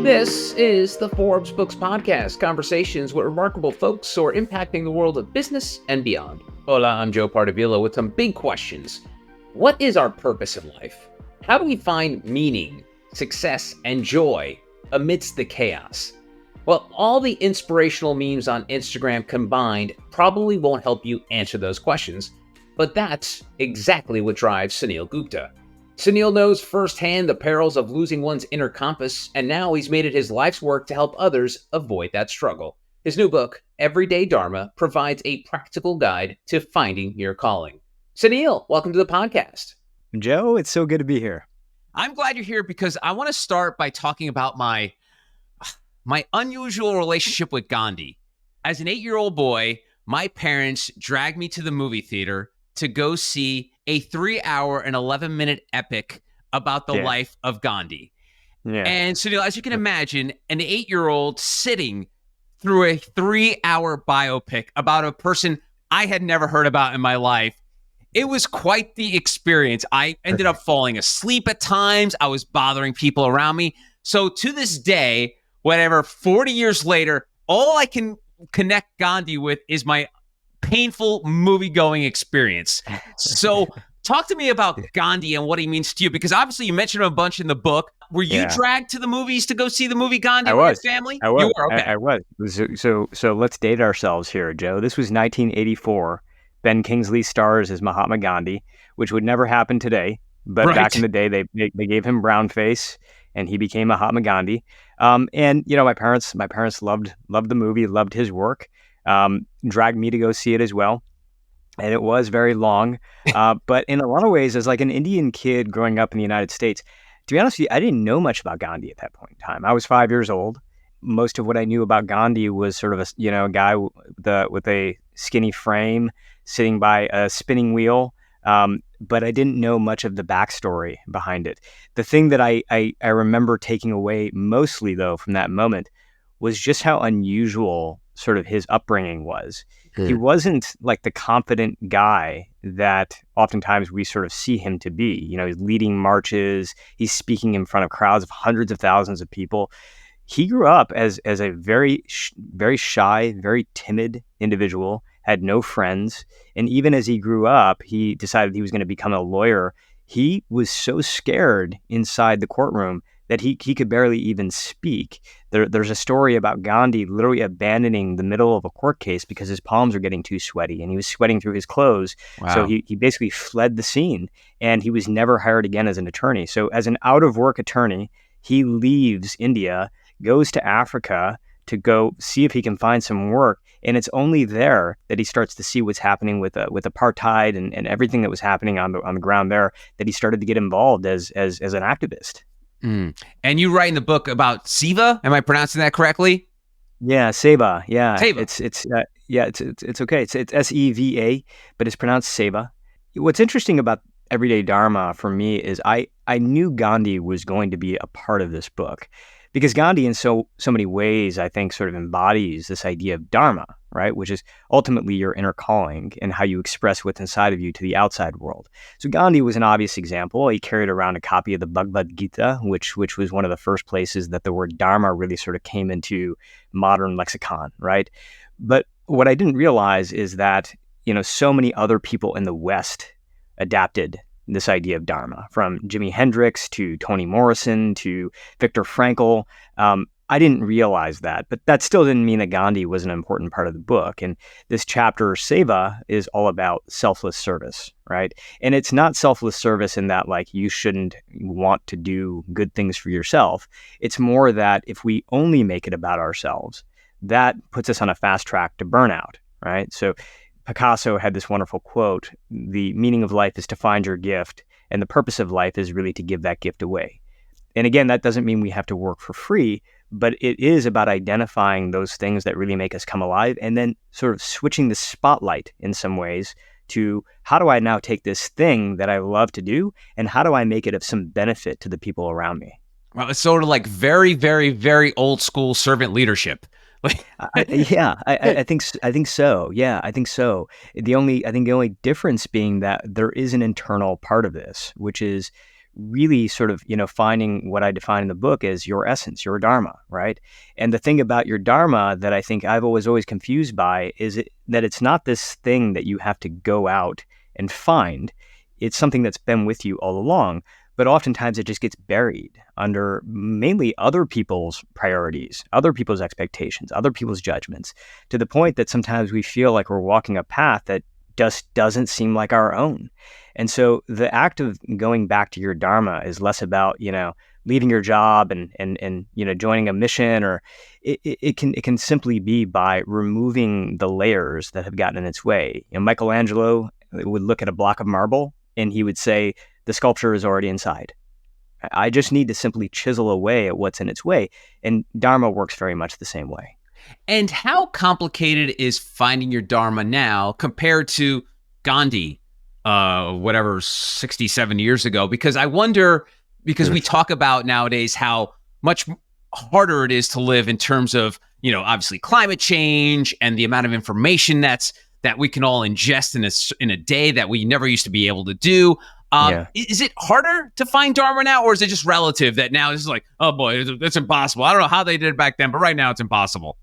This is the Forbes Books Podcast, conversations with remarkable folks who are impacting the world of business and beyond. Hola, I'm Joe Pardavila with some big questions. What is our purpose in life? How do we find meaning, success, and joy amidst the chaos? Well, all the inspirational memes on Instagram combined probably won't help you answer those questions, but that's exactly what drives Suneel Gupta. Suneel knows firsthand the perils of losing one's inner compass, and now he's made it his life's work to help others avoid that struggle. His new book, Everyday Dharma, provides a practical guide to finding your calling. Suneel, welcome to the podcast. Joe, it's so good to be here. I'm glad you're here because I want to start by talking about my unusual relationship with Gandhi. As an 8-year-old boy, my parents dragged me to the movie theater to go see a 3-hour and 11-minute epic about the life of Gandhi. Yeah. And so, as you can imagine, an 8-year-old sitting through a 3-hour biopic about a person I had never heard about in my life, it was quite the experience. I ended up falling asleep at times. I was bothering people around me. So to this day, whatever, 40 years later, all I can connect Gandhi with is my painful movie-going experience. So talk to me about Gandhi and what he means to you, because obviously you mentioned him a bunch in the book. Were you dragged to the movies to go see the movie Gandhi with your family? I was. You were? Okay. I was. So let's date ourselves here, Joe. This was 1984. Ben Kingsley stars as Mahatma Gandhi, which would never happen today. But back in the day, they gave him brown face, and he became Mahatma Gandhi. And you know, my parents loved the movie, loved his work. Dragged me to go see it as well. And it was very long. But in a lot of ways, as like an Indian kid growing up in the United States, to be honest with you, I didn't know much about Gandhi at that point in time. I was 5 years old. Most of what I knew about Gandhi was sort of a guy with a skinny frame sitting by a spinning wheel. But I didn't know much of the backstory behind it. The thing that I remember taking away mostly, though, from that moment was just how unusual sort of his upbringing was. He wasn't like the confident guy that oftentimes we sort of see him to be. You know, he's leading marches, he's speaking in front of crowds of hundreds of thousands of people. He grew up as a very shy, very timid individual, had no friends. And even as he grew up, he decided he was going to become a lawyer. He was so scared inside the courtroom that he could barely even speak. There's a story about Gandhi literally abandoning the middle of a court case because his palms were getting too sweaty and he was sweating through his clothes. Wow. So he basically fled the scene, and he was never hired again as an attorney. So as an out-of-work attorney, he leaves India, goes to Africa to go see if he can find some work. And it's only there that he starts to see what's happening with apartheid and everything that was happening on the ground there, that he started to get involved as an activist. And you write in the book about Seva. Am I pronouncing that correctly? Yeah, Seva. Yeah, Seva. It's okay. It's Seva, but it's pronounced Seva. What's interesting about Everyday Dharma for me is I knew Gandhi was going to be a part of this book, because Gandhi in so many ways, I think, sort of embodies this idea of Dharma, right? Which is ultimately your inner calling and how you express what's inside of you to the outside world. So Gandhi was an obvious example. He carried around a copy of the Bhagavad Gita, which was one of the first places that the word Dharma really sort of came into modern lexicon, right? But what I didn't realize is that, you know, so many other people in the West adapted this idea of Dharma, from Jimi Hendrix to Toni Morrison to Viktor Frankl. I didn't realize that, but that still didn't mean that Gandhi was an important part of the book. And this chapter, Seva, is all about selfless service, right? And it's not selfless service in that, like, you shouldn't want to do good things for yourself. It's more that if we only make it about ourselves, that puts us on a fast track to burnout, right? So Picasso had this wonderful quote: the meaning of life is to find your gift, and the purpose of life is really to give that gift away. And again, that doesn't mean we have to work for free, but it is about identifying those things that really make us come alive, and then sort of switching the spotlight in some ways to, how do I now take this thing that I love to do, and how do I make it of some benefit to the people around me? Well, it's sort of like very, very, very old school servant leadership. I think so. Yeah, I think so. The only difference being that there is an internal part of this, which is really sort of, finding what I define in the book as your essence, your dharma, right? And the thing about your dharma that I think I've always confused by is that it's not this thing that you have to go out and find. It's something that's been with you all along, but oftentimes it just gets buried under mainly other people's priorities, other people's expectations, other people's judgments, to the point that sometimes we feel like we're walking a path that just doesn't seem like our own. And so the act of going back to your dharma is less about, leaving your job and joining a mission, or it can simply be by removing the layers that have gotten in its way. Michelangelo would look at a block of marble and he would say, the sculpture is already inside. I just need to simply chisel away at what's in its way. And Dharma works very much the same way. And how complicated is finding your Dharma now compared to Gandhi, 67 years ago? Because I wonder, because we talk about nowadays how much harder it is to live in terms of, obviously climate change and the amount of information that we can all ingest in a day that we never used to be able to do. Is it harder to find Dharma now, or is it just relative that now it's like, oh boy, it's impossible? I don't know how they did it back then, but right now it's impossible.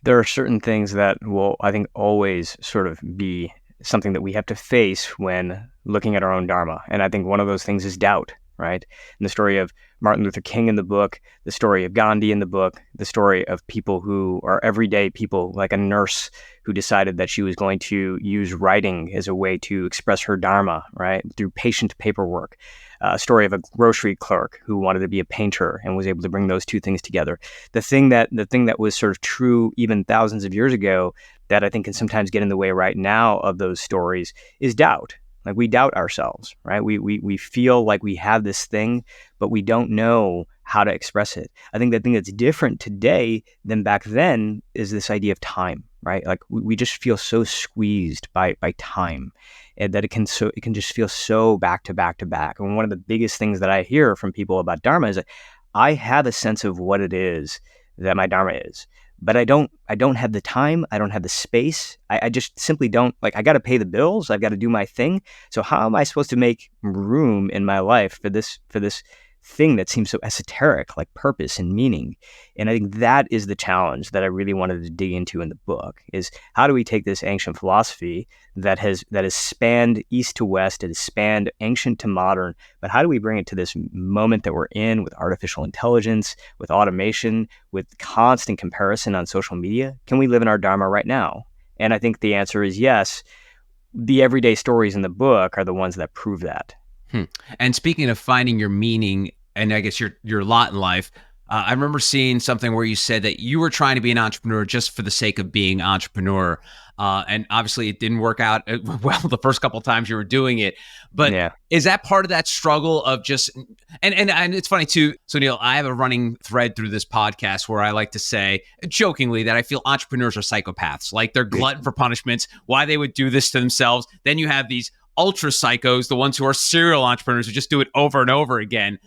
There are certain things that will, I think, always sort of be something that we have to face when looking at our own Dharma. And I think one of those things is doubt, right? And the story of Martin Luther King in the book, the story of Gandhi in the book, the story of people who are everyday people, like a nurse who decided that she was going to use writing as a way to express her dharma, right, through patient paperwork. A story of a grocery clerk who wanted to be a painter and was able to bring those two things together. The thing that was sort of true even thousands of years ago that I think can sometimes get in the way right now of those stories is doubt. Like, we doubt ourselves, right? We feel like we have this thing, but we don't know how to express it. I think the thing that's different today than back then is this idea of time, right? Like, we just feel so squeezed by time, and that it can just feel so back to back to back. And one of the biggest things that I hear from people about Dharma is that I have a sense of what it is that my Dharma is, but I don't have the time. I don't have the space. I just simply don't. Like, I got to pay the bills. I've got to do my thing. So how am I supposed to make room in my life for this thing that seems so esoteric, like purpose and meaning? And I think that is the challenge that I really wanted to dig into in the book, is how do we take this ancient philosophy that has spanned east to west, it has spanned ancient to modern, but how do we bring it to this moment that we're in with artificial intelligence, with automation, with constant comparison on social media? Can we live in our Dharma right now? And I think the answer is yes. The everyday stories in the book are the ones that prove that. And speaking of finding your meaning, and I guess your lot in life, I remember seeing something where you said that you were trying to be an entrepreneur just for the sake of being an entrepreneur. And obviously it didn't work out well the first couple of times you were doing it. But Is that part of that struggle of just, and it's funny too, Suneel, I have a running thread through this podcast where I like to say jokingly that I feel entrepreneurs are psychopaths. Like, they're glutton for punishments, why they would do this to themselves. Then you have these ultra psychos, the ones who are serial entrepreneurs who just do it over and over again.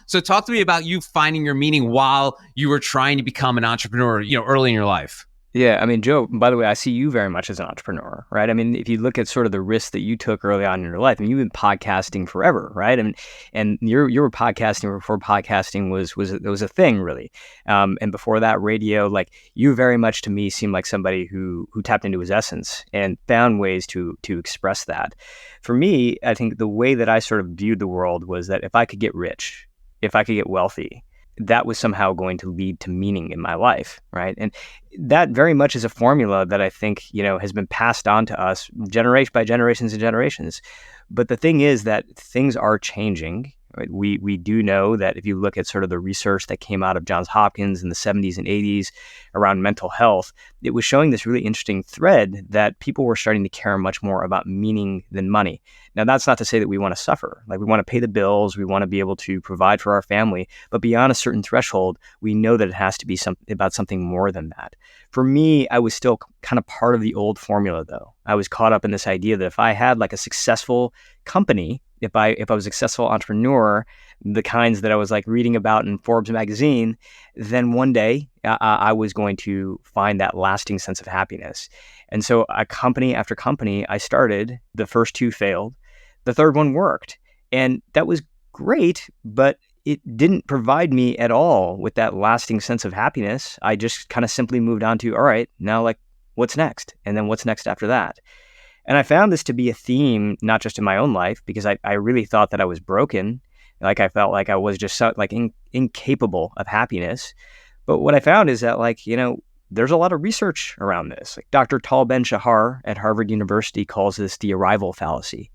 So talk to me about you finding your meaning while you were trying to become an entrepreneur, early in your life. Yeah, I mean, Joe, by the way, I see you very much as an entrepreneur, right? I mean, if you look at sort of the risks that you took early on in your life, I mean, you've been podcasting forever, right? And you were podcasting before podcasting was a thing, really. And before that, radio, like, you very much to me seem like somebody who tapped into his essence and found ways to express that. For me, I think the way that I sort of viewed the world was that if I could get rich, if I could get wealthy, that was somehow going to lead to meaning in my life, right? And that very much is a formula that I think, has been passed on to us generation by generations and generations. But the thing is that things are changing. Right? We do know that if you look at sort of the research that came out of Johns Hopkins in the 70s and 80s around mental health, it was showing this really interesting thread that people were starting to care much more about meaning than money. Now, that's not to say that we want to suffer. Like, we want to pay the bills, we want to be able to provide for our family, but beyond a certain threshold, we know that it has to be about something more than that. For me, I was still kind of part of the old formula, though. I was caught up in this idea that if I had like a successful company, if I was a successful entrepreneur, the kinds that I was like reading about in Forbes magazine, then one day I was going to find that lasting sense of happiness. And so a company after company I started, the first two failed, the third one worked. And that was great, but it didn't provide me at all with that lasting sense of happiness. I just kind of simply moved on to, all right, now like what's next? And then what's next after that? And I found this to be a theme, not just in my own life, because I really thought that I was broken. Like I felt like I was just incapable of happiness. But what I found is that there's a lot of research around this. Like Dr. Tal Ben-Shahar at Harvard University calls this the arrival fallacy.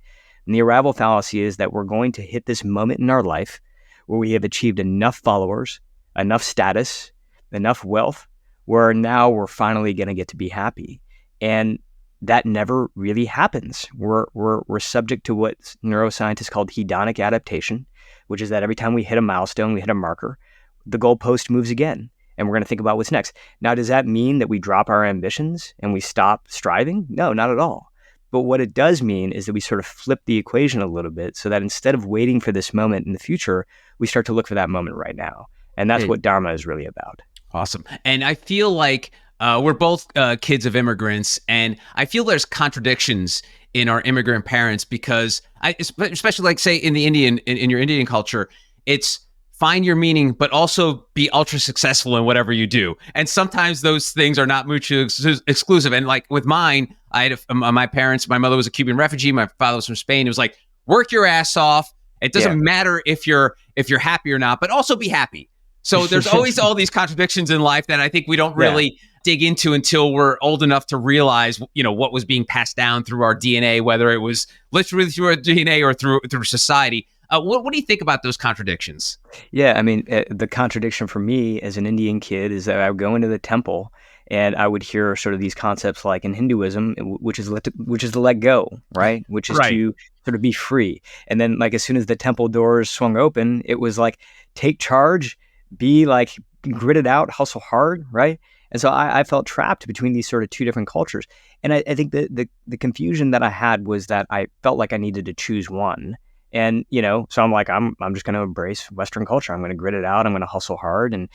And the arrival fallacy is that we're going to hit this moment in our life where we have achieved enough followers, enough status, enough wealth, where now we're finally going to get to be happy. And that never really happens. We're subject to what neuroscientists call hedonic adaptation, which is that every time we hit a milestone, we hit a marker, the goalpost moves again, and we're going to think about what's next. Now, does that mean that we drop our ambitions and we stop striving? No, not at all. But what it does mean is that we sort of flip the equation a little bit so that instead of waiting for this moment in the future, we start to look for that moment right now. And that's what Dharma is really about. Awesome. And I feel like we're both kids of immigrants, and I feel there's contradictions in our immigrant parents because especially like say in the in your Indian culture, it's find your meaning, but also be ultra successful in whatever you do. And sometimes those things are not mutually exclusive. And like with mine, I had my parents, my mother was a Cuban refugee. My father was from Spain. It was like, work your ass off. It doesn't matter if you're happy or not, but also be happy. So there's always all these contradictions in life that I think we don't really dig into until we're old enough to realize, what was being passed down through our DNA, whether it was literally through our DNA or through society. What do you think about those contradictions? Yeah, I mean, the contradiction for me as an Indian kid is that I would go into the temple and I would hear sort of these concepts like in Hinduism, which is to let go, right? Which is to sort of be free. And then like as soon as the temple doors swung open, it was like, take charge, be like gritted out, hustle hard, right? And so I felt trapped between these sort of two different cultures. And I think the confusion that I had was that I felt like I needed to choose one. And, so I'm like, I'm just going to embrace Western culture. I'm going to grit it out. I'm going to hustle hard. And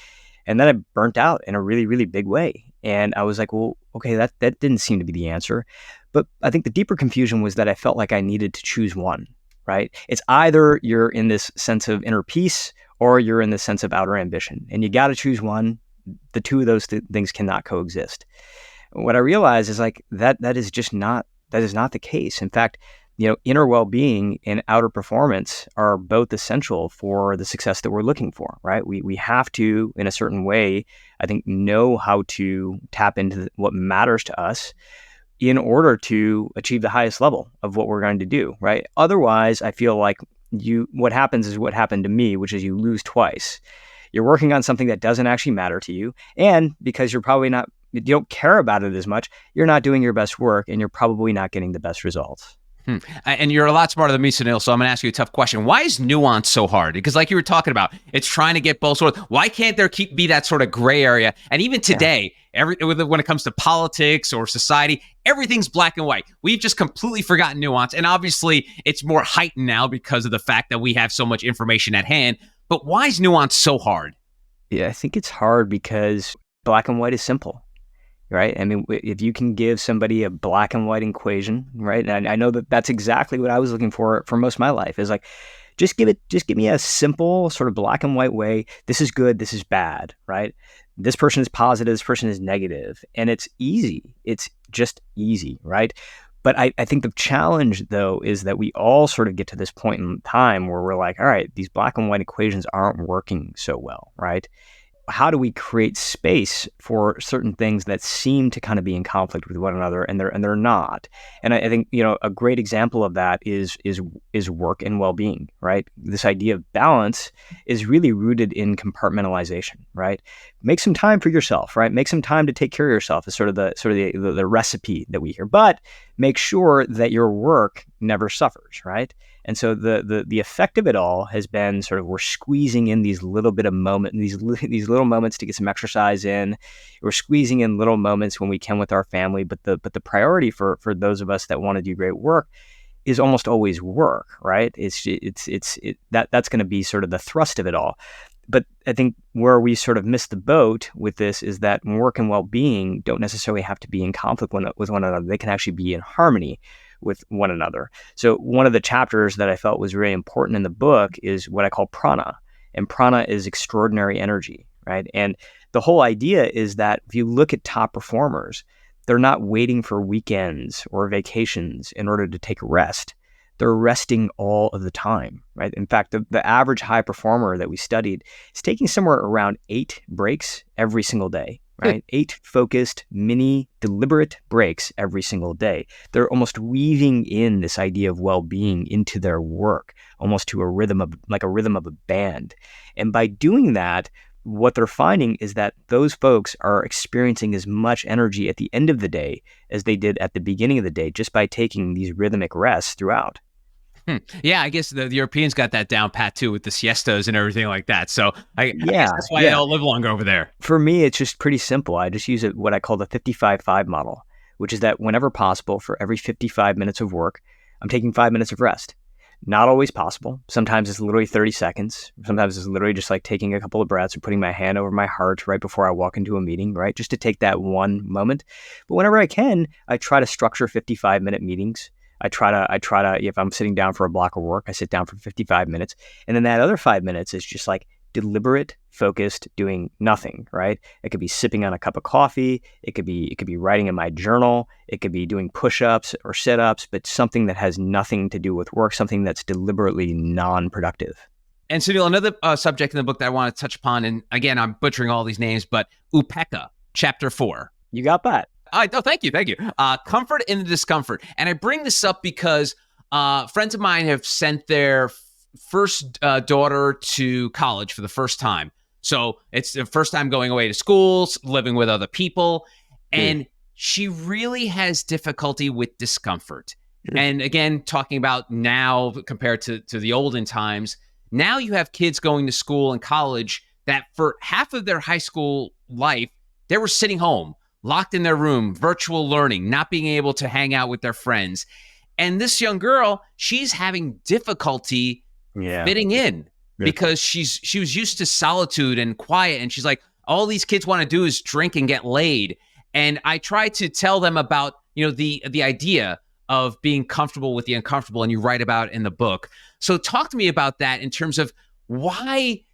then I burnt out in a really, really big way. And I was like, well, okay, that didn't seem to be the answer. But I think the deeper confusion was that I felt like I needed to choose one, right? It's either you're in this sense of inner peace or you're in the sense of outer ambition. And you got to choose one. The two of those things cannot coexist. What I realized is like that is not the case. In fact, inner well-being and outer performance are both essential for the success that we're looking for, right? We have to, in a certain way, I think, know how to tap into what matters to us in order to achieve the highest level of what we're going to do, right? Otherwise, I feel like what happens is what happened to me, which is you lose twice. You're working on something that doesn't actually matter to you, and because you don't care about it as much, you're not doing your best work, and you're probably not getting the best results. And you're a lot smarter than me, Suneel, so I'm going to ask you a tough question. Why is nuance so hard? Because like you were talking about, it's trying to get both sorts. Why can't there be that sort of gray area? And even today, when it comes to politics or society, everything's black and white. We've just completely forgotten nuance. And obviously, it's more heightened now because of the fact that we have so much information at hand. But why is nuance so hard? Yeah, I think it's hard because black and white is simple. Right. I mean, if you can give somebody a black and white equation, right? And I know that that's exactly what I was looking for most of my life is like, just give me a simple sort of black and white way. This is good. This is bad. Right. This person is positive. This person is negative. And it's easy. It's just easy. Right. But I think the challenge, though, is that we all sort of get to this point in time where we're like, all right, these black and white equations aren't working so well. Right. How do we create space for certain things that seem to kind of be in conflict with one another and they're not? And I think, a great example of that is work and well-being, right? This idea of balance is really rooted in compartmentalization, right? Make some time for yourself, right? Make some time to take care of yourself is sort of the recipe that we hear, but make sure that your work never suffers, right? And so the effect of it all has been sort of we're squeezing in these little bit of moments, these little moments to get some exercise in. We're squeezing in little moments when we can with our family, but the priority for those of us that want to do great work is almost always work, right? That's going to be sort of the thrust of it all. But I think where we sort of miss the boat with this is that work and well-being don't necessarily have to be in conflict with one another. They can actually be in harmony, with one another. So one of the chapters that I felt was really important in the book is what I call prana. And prana is extraordinary energy, right? And the whole idea is that if you look at top performers, they're not waiting for weekends or vacations in order to take a rest. They're resting all of the time, right? In fact, the average high performer that we studied is taking somewhere around 8 breaks every single day, right? 8 focused, mini, deliberate breaks every single day. They're almost weaving in this idea of well-being into their work, almost to a rhythm of a band. And by doing that, what they're finding is that those folks are experiencing as much energy at the end of the day as they did at the beginning of the day, just by taking these rhythmic rests throughout. Yeah, I guess the Europeans got that down pat too with the siestas and everything like that. So I guess that's why they all live longer over there. For me, it's just pretty simple. I just use what I call the 55-5 model, which is that whenever possible, for every 55 minutes of work, I'm taking 5 minutes of rest. Not always possible. Sometimes it's literally 30 seconds. Sometimes it's literally just like taking a couple of breaths or putting my hand over my heart right before I walk into a meeting, right? Just to take that one moment. But whenever I can, I try to structure 55-minute meetings. I try to, if I'm sitting down for a block of work, I sit down for 55 minutes. And then that other 5 minutes is just like deliberate, focused, doing nothing, right? It could be sipping on a cup of coffee. It could be writing in my journal. It could be doing push-ups or sit-ups, but something that has nothing to do with work, something that's deliberately non-productive. And Suneel, another subject in the book that I want to touch upon, and again, I'm butchering all these names, but Upekkha, chapter 4. You got that. Oh, thank you. Comfort in the discomfort. And I bring this up because friends of mine have sent their first daughter to college for the first time. So it's the first time going away to schools, living with other people. And she really has difficulty with discomfort. And again, talking about now compared to the olden times, now you have kids going to school and college that for half of their high school life, they were sitting home, locked in their room, virtual learning, not being able to hang out with their friends. And this young girl, she's having difficulty fitting in because she was used to solitude and quiet. And she's like, all these kids want to do is drink and get laid. And I try to tell them about, the idea of being comfortable with the uncomfortable, and you write about it in the book. So talk to me about that in terms of why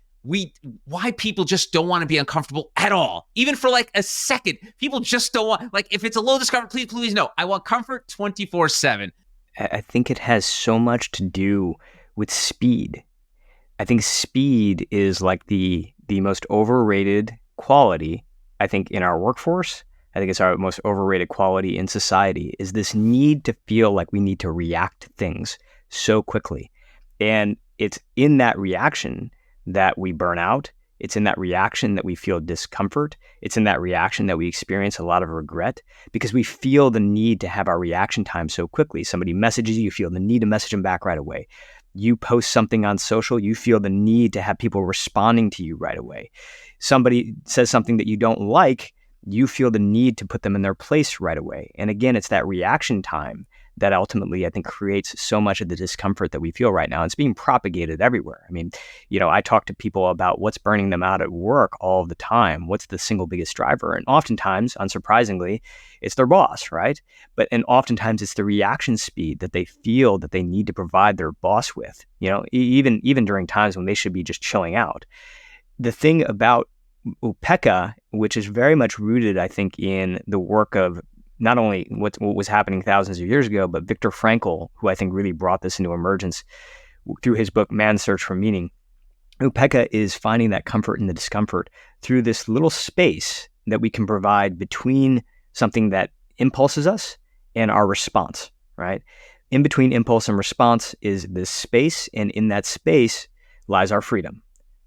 people just don't want to be uncomfortable at all, even for like a second. People just don't want, like, if it's a low discomfort, please no. I want comfort 24/7. I think it has so much to do with speed. I think speed is like the most overrated quality, I think, in our workforce. I think it's our most overrated quality in society, is this need to feel like we need to react to things so quickly. And it's in that reaction that we burn out. It's in that reaction that we feel discomfort. It's in that reaction that we experience a lot of regret, because we feel the need to have our reaction time so quickly. Somebody messages you feel the need to message them back right away. You post something on social, you feel the need to have people responding to you right away. Somebody says something that you don't like, you feel the need to put them in their place right away. And again, it's that reaction time that ultimately, I think, creates so much of the discomfort that we feel right now. It's being propagated everywhere. I mean, I talk to people about what's burning them out at work all the time. What's the single biggest driver? And oftentimes, unsurprisingly, it's their boss, right? And oftentimes it's the reaction speed that they feel that they need to provide their boss with, even during times when they should be just chilling out. The thing about Upekkha, which is very much rooted, I think, in the work of not only what was happening thousands of years ago, but Viktor Frankl, who I think really brought this into emergence through his book, Man's Search for Meaning. Upekkha is finding that comfort in the discomfort through this little space that we can provide between something that impulses us and our response, right? In between impulse and response is this space, and in that space lies our freedom.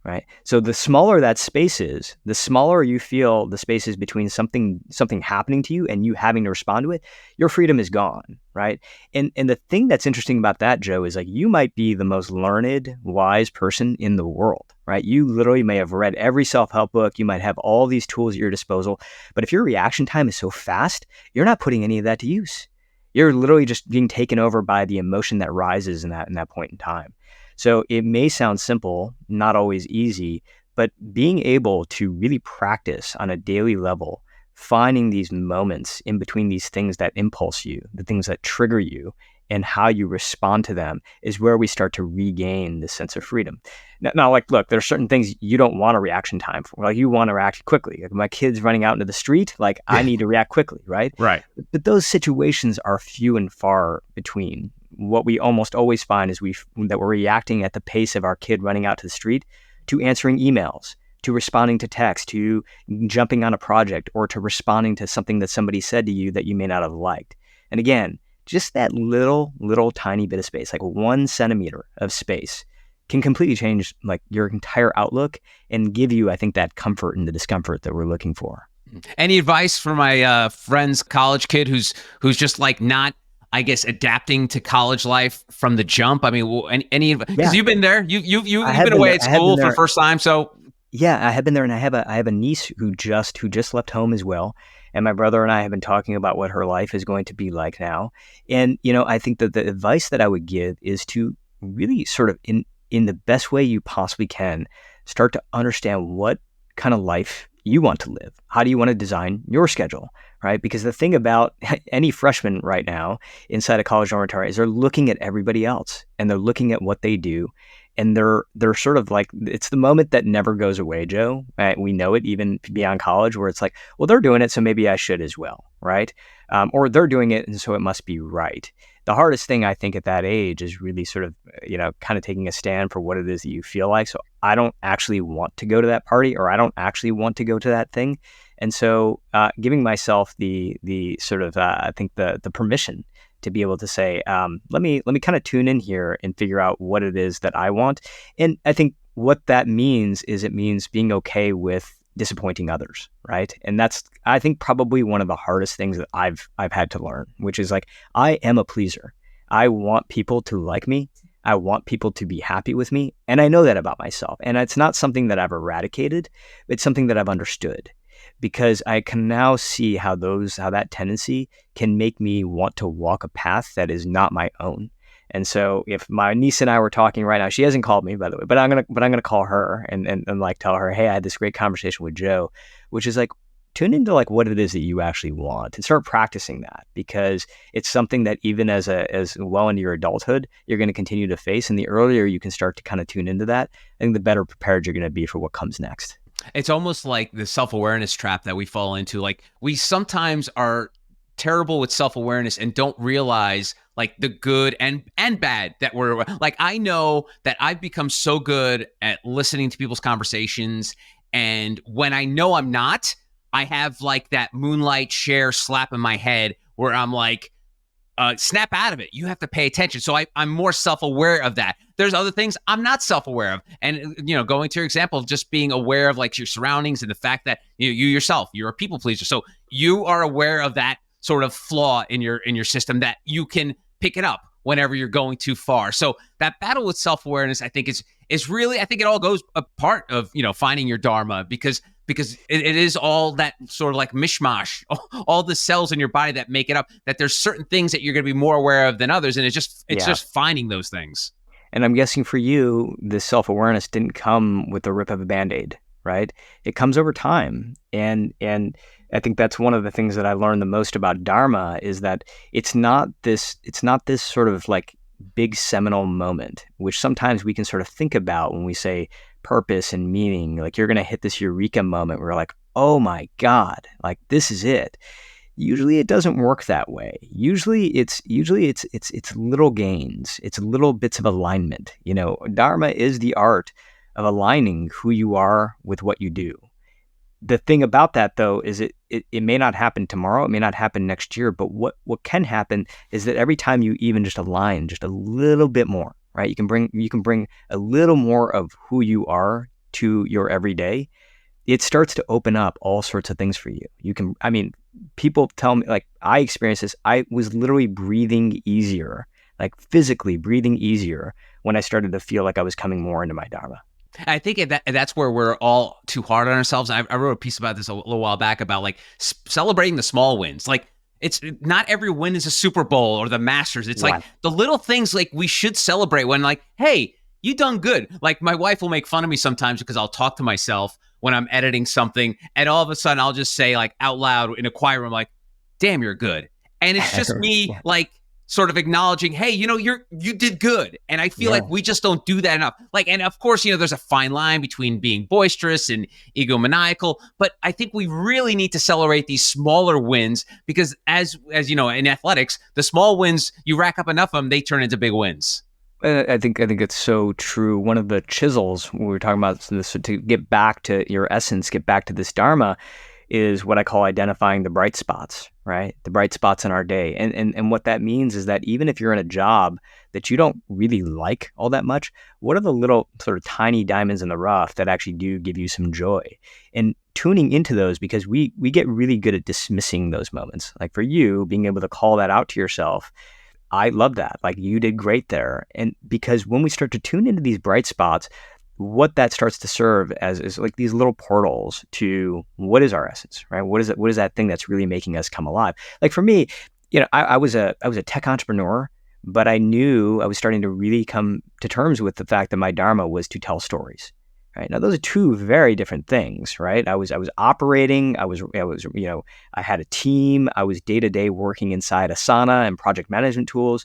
Right. So the smaller that space is, the smaller you feel the space is between something happening to you and you having to respond to it, your freedom is gone. Right. And the thing that's interesting about that, Joe, is like you might be the most learned, wise person in the world. Right. You literally may have read every self-help book. You might have all these tools at your disposal. But if your reaction time is so fast, you're not putting any of that to use. You're literally just being taken over by the emotion that rises in that point in time. So it may sound simple, not always easy, but being able to really practice on a daily level, finding these moments in between these things that impulse you, the things that trigger you, and how you respond to them is where we start to regain this sense of freedom. Now, like, look, there are certain things you don't want a reaction time for. Like, you want to react quickly. Like, my kid's running out into the street, like, I need to react quickly, right? Right. But those situations are few and far between. What we almost always find is that we're reacting at the pace of our kid running out to the street, to answering emails, to responding to text, to jumping on a project, or to responding to something that somebody said to you that you may not have liked. And again, just that little tiny bit of space, like 1 centimeter of space, can completely change like your entire outlook and give you, I think, that comfort and the discomfort that we're looking for. Any advice for my friend's college kid who's just like not, I guess, adapting to college life from the jump? I mean, any because you've been there, you've been away at school for the first time, so. Yeah, I have been there, and I have a niece who just left home as well. And my brother and I have been talking about what her life is going to be like now. And, I think that the advice that I would give is to really sort of in the best way you possibly can, start to understand what kind of life you want to live. How do you want to design your schedule, right? Because the thing about any freshman right now inside a college dormitory is they're looking at everybody else and they're looking at what they do. And they're sort of like, it's the moment that never goes away, Joe. Right? We know it even beyond college, where it's like, well, they're doing it, so maybe I should as well, right? Or they're doing it, and so it must be right. The hardest thing, I think, at that age is really sort of, kind of taking a stand for what it is that you feel like. So I don't actually want to go to that party, or I don't actually want to go to that thing. And so giving myself the sort of, I think, the permission to be able to say, let me kind of tune in here and figure out what it is that I want. And I think what that means is it means being okay with disappointing others, right? And that's, I think, probably one of the hardest things that I've had to learn, which is like, I am a pleaser. I want people to like me. I want people to be happy with me. And I know that about myself. And it's not something that I've eradicated. It's something that I've understood. Because I can now see how that tendency can make me want to walk a path that is not my own. And so if my niece and I were talking right now, she hasn't called me, by the way, but I'm gonna call her and like tell her, hey, I had this great conversation with Joe, which is like, tune into like what it is that you actually want and start practicing that, because it's something that even as well into your adulthood, you're going to continue to face. And the earlier you can start to kind of tune into that, I think the better prepared you're going to be for what comes next. It's almost like the self-awareness trap that we fall into. Like, we sometimes are terrible with self-awareness and don't realize like the good and bad that we're like. I know that I've become so good at listening to people's conversations, and when I know I'm not, I have like that moonlight share slap in my head where I'm like, snap out of it. You have to pay attention. So I'm more self-aware of that. There's other things I'm not self-aware of. And, going to your example of just being aware of like your surroundings and the fact that you yourself, you're a people pleaser. So you are aware of that sort of flaw in your system that you can pick it up whenever you're going too far. So that battle with self-awareness, I think is really, I think it all goes a part of, finding your Dharma, because it is all that sort of like mishmash, all the cells in your body that make it up, that there's certain things that you're going to be more aware of than others. And it's just finding those things. And I'm guessing for you, this self-awareness didn't come with the rip of a Band-Aid, right? It comes over time. And I think that's one of the things that I learned the most about Dharma is that it's not this sort of like big seminal moment, which sometimes we can sort of think about when we say purpose and meaning. Like, you're going to hit this eureka moment where you're like, oh my God, like this is it. Usually it doesn't work that way. Usually it's little gains. It's little bits of alignment. Dharma is the art of aligning who you are with what you do. The thing about that, though, is it may not happen tomorrow. It may not happen next year. But what can happen is that every time you even just align just a little bit more, right? You can bring a little more of who you are to your everyday. It starts to open up all sorts of things for you. People tell me, like, I experienced this. I was literally breathing easier, like physically breathing easier, when I started to feel like I was coming more into my Dharma. I think that's where we're all too hard on ourselves. I wrote a piece about this a little while back about like celebrating the small wins. Like, it's not every win is a Super Bowl or the Masters. It's like the little things like we should celebrate when like, hey, you done good. Like, my wife will make fun of me sometimes because I'll talk to myself when I'm editing something, and all of a sudden I'll just say like out loud in a quiet room, like, damn, you're good. And it's just me like sort of acknowledging, hey, you did good. And I feel like we just don't do that enough. Like, and of course, there's a fine line between being boisterous and egomaniacal, but I think we really need to celebrate these smaller wins, because as you know, in athletics, the small wins, you rack up enough of them, they turn into big wins. I think it's so true. One of the chisels when we were talking about this, to get back to your essence, get back to this Dharma, is what I call identifying the bright spots, right? The bright spots in our day. And what that means is that even if you're in a job that you don't really like all that much, what are the little sort of tiny diamonds in the rough that actually do give you some joy? And tuning into those, because we get really good at dismissing those moments. Like for you, being able to call that out to yourself, I love that. Like, you did great there. And because when we start to tune into these bright spots, what that starts to serve as is like these little portals to what is our essence, right? What is it? What is that thing that's really making us come alive? Like for me, I was a tech entrepreneur, but I knew I was starting to really come to terms with the fact that my Dharma was to tell stories. Right. Now, those are two very different things, right? I was operating. I had a team. I was day to day working inside Asana and project management tools,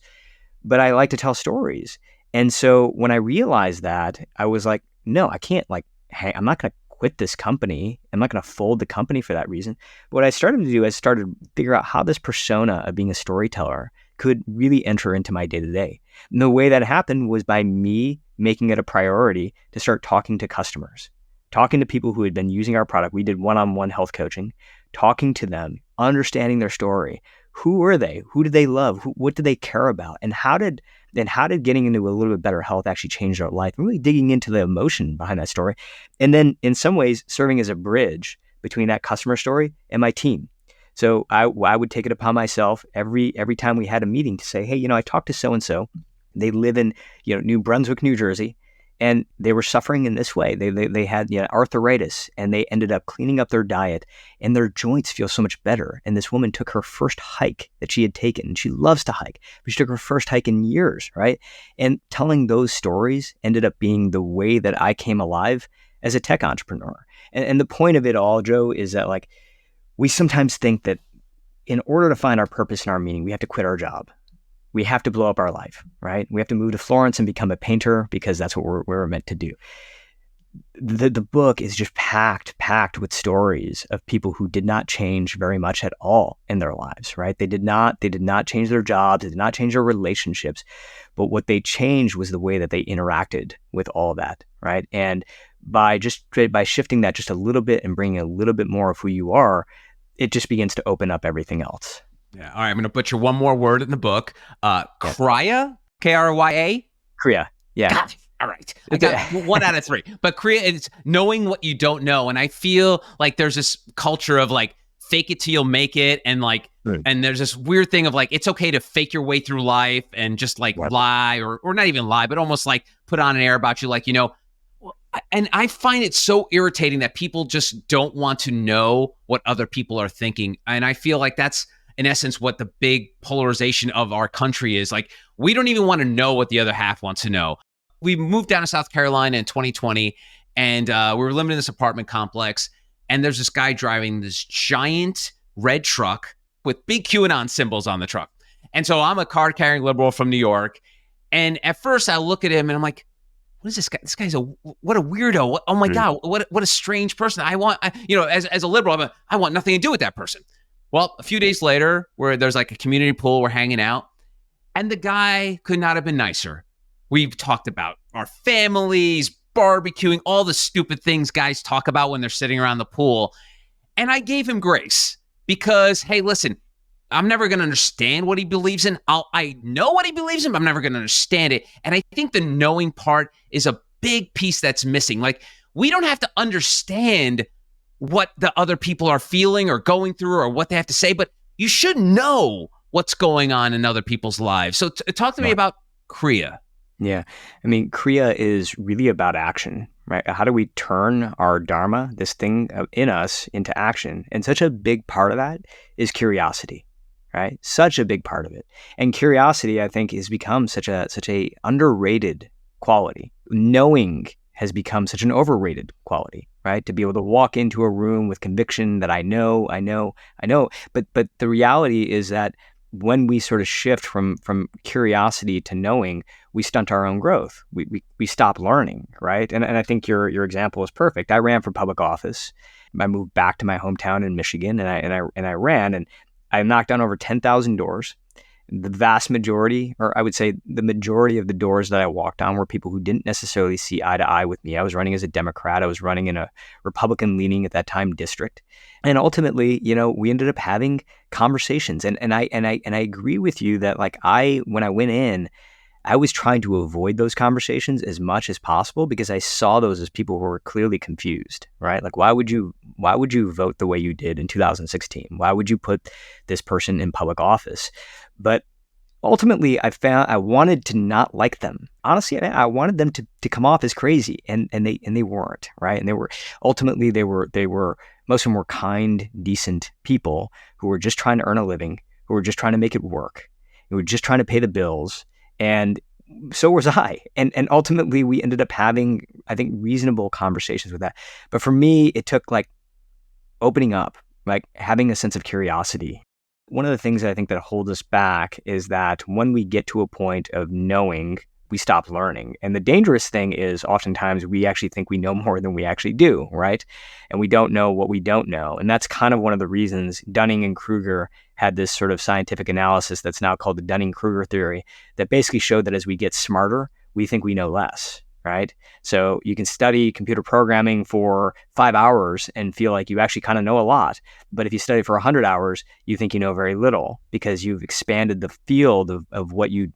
but I like to tell stories. And so when I realized that, I was like, no, I can't hey, I'm not going to quit this company. I'm not going to fold the company for that reason. But what I started to do is started to figure out how this persona of being a storyteller could really enter into my day to day. And the way that happened was by me making it a priority to start talking to customers, talking to people who had been using our product. We did one-on-one health coaching, talking to them, understanding their story. Who were they? Who did they love? What did they care about? And how did getting into a little bit better health actually change their life? And really digging into the emotion behind that story. And then in some ways serving as a bridge between that customer story and my team. So I would take it upon myself every time we had a meeting to say, hey, I talked to so-and-so. They live in, New Brunswick, New Jersey, and they were suffering in this way. They had arthritis, and they ended up cleaning up their diet, and their joints feel so much better. And this woman took her first hike that she had taken, and she loves to hike, but she took her first hike in years, right? And telling those stories ended up being the way that I came alive as a tech entrepreneur. And the point of it all, Joe, is that we sometimes think that in order to find our purpose and our meaning, we have to quit our job. We have to blow up our life, right? We have to move to Florence and become a painter because that's what we're meant to do. The book is just packed with stories of people who did not change very much at all in their lives, right? They did not change their jobs. They did not change their relationships. But what they changed was the way that they interacted with all of that, right? And by shifting that just a little bit and bringing a little bit more of who you are, it just begins to open up everything else. Yeah. All right. I'm going to butcher one more word in the book. Kriya, Krya. Kriya. Yeah. God, all right. I got 1 out of 3. But Kriya, it's knowing what you don't know. And I feel like there's this culture of fake it till you'll make it. And and there's this weird thing of it's okay to fake your way through life and just lie or not even lie, but almost put on an air about you. And I find it so irritating that people just don't want to know what other people are thinking. And I feel like that's, in essence, what the big polarization of our country is. We don't even want to know what the other half wants to know. We moved down to South Carolina in 2020, and we were living in this apartment complex, and there's this guy driving this giant red truck with big QAnon symbols on the truck. And so I'm a card-carrying liberal from New York, and at first I look at him, and I'm like, what is this guy? This guy's what a weirdo. Oh my God, what a strange person. As a liberal, I want nothing to do with that person. Well, a few days later, where there's a community pool, we're hanging out, and the guy could not have been nicer. We've talked about our families, barbecuing, all the stupid things guys talk about when they're sitting around the pool. And I gave him grace because, hey, listen, I'm never going to understand what he believes in. I know what he believes in, but I'm never going to understand it. And I think the knowing part is a big piece that's missing. We don't have to understand what the other people are feeling or going through or what they have to say, but you should know what's going on in other people's lives. So talk to me about Kriya. Yeah. I mean, Kriya is really about action, right? How do we turn our Dharma, this thing in us, into action? And such a big part of that is curiosity, right? Such a big part of it. And curiosity, I think, has become such a underrated quality. Knowing has become such an overrated quality, right? To be able to walk into a room with conviction that I know. But the reality is that when we sort of shift from curiosity to knowing, we stunt our own growth. We stop learning, right? And I think your example is perfect. I ran for public office. I moved back to my hometown in Michigan, and I ran, and I knocked on over 10,000 doors. The vast majority, or I would say the majority of the doors that I walked on were people who didn't necessarily see eye to eye with me. I was running as a Democrat. I was running in a Republican-leaning at that time district. And ultimately, we ended up having conversations. And I agree with you that when I went in, I was trying to avoid those conversations as much as possible because I saw those as people who were clearly confused, right? Like, why would you vote the way you did in 2016? Why would you put this person in public office? But ultimately, I found I wanted to not like them. Honestly, I wanted them to come off as crazy, and they weren't, right? And they were most of them were kind, decent people who were just trying to earn a living, who were just trying to make it work, who were just trying to pay the bills. And so was I. And ultimately, we ended up having, I think, reasonable conversations with that. But for me, it took opening up, having a sense of curiosity. One of the things that I think that holds us back is that when we get to a point of knowing, we stop learning. And the dangerous thing is oftentimes we actually think we know more than we actually do, right? And we don't know what we don't know. And that's kind of one of the reasons Dunning and Kruger had this sort of scientific analysis that's now called the Dunning-Kruger theory that basically showed that as we get smarter, we think we know less, right? So you can study computer programming for 5 hours and feel like you actually kind of know a lot. But if you study for 100 hours, you think you know very little because you've expanded the field of what you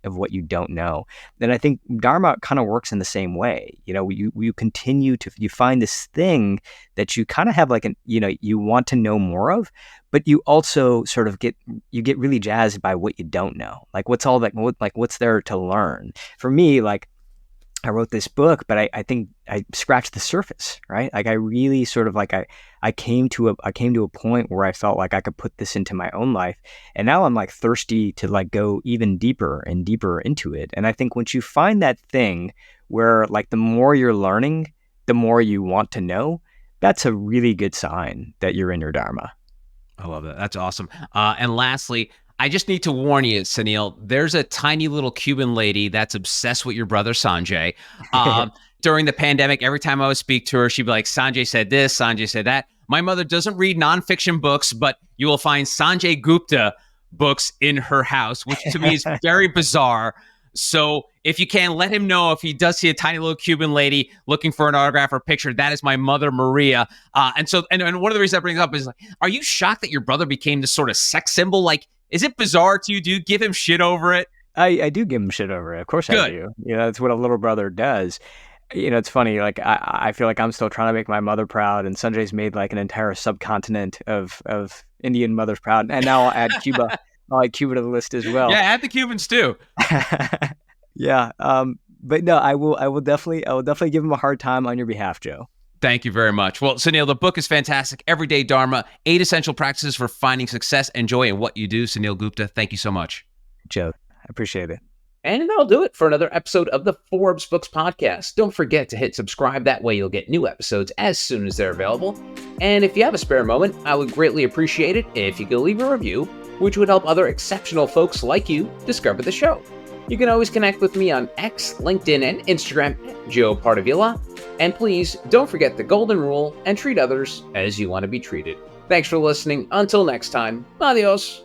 don't know. And I think Dharma kind of works in the same way. You continue to, you find this thing that you kind of have you want to know more of, but you also sort of get really jazzed by what you don't know. What's there to learn? For me, I wrote this book, but I think I scratched the surface, right? I really sort of I came to a point where I felt like I could put this into my own life, and now I'm thirsty to go even deeper and deeper into it. And I think once you find that thing where the more you're learning, the more you want to know, that's a really good sign that you're in your Dharma. I love that. That's awesome. And lastly, I just need to warn you, Suneel, there's a tiny little Cuban lady that's obsessed with your brother, Sanjay. During the pandemic, every time I would speak to her, she'd be like, Sanjay said this, Sanjay said that. My mother doesn't read nonfiction books, but you will find Suneel Gupta books in her house, which to me is very bizarre. So if you can, let him know if he does see a tiny little Cuban lady looking for an autograph or picture. That is my mother, Maria. And one of the reasons I bring it up is are you shocked that your brother became this sort of sex symbol? Is it bizarre to you? Do you give him shit over it? I do give him shit over it. Of course I do. That's what a little brother does. It's funny. I feel like I'm still trying to make my mother proud, and Sanjay's made an entire subcontinent of Indian mothers proud. And now I'll add Cuba. I'll add Cuba to the list as well. Yeah, add the Cubans too. Yeah. But no, I will definitely give him a hard time on your behalf, Joe. Thank you very much. Well, Suneel, the book is fantastic. Everyday Dharma, 8 Essential Practices for Finding Success and Joy in What You Do. Suneel Gupta, thank you so much. Joe, I appreciate it. And that'll do it for another episode of the Forbes Books Podcast. Don't forget to hit subscribe. That way you'll get new episodes as soon as they're available. And if you have a spare moment, I would greatly appreciate it if you could leave a review, which would help other exceptional folks like you discover the show. You can always connect with me on X, LinkedIn, and Instagram at Joe Pardavila. And please don't forget the golden rule and treat others as you want to be treated. Thanks for listening. Until next time, adios.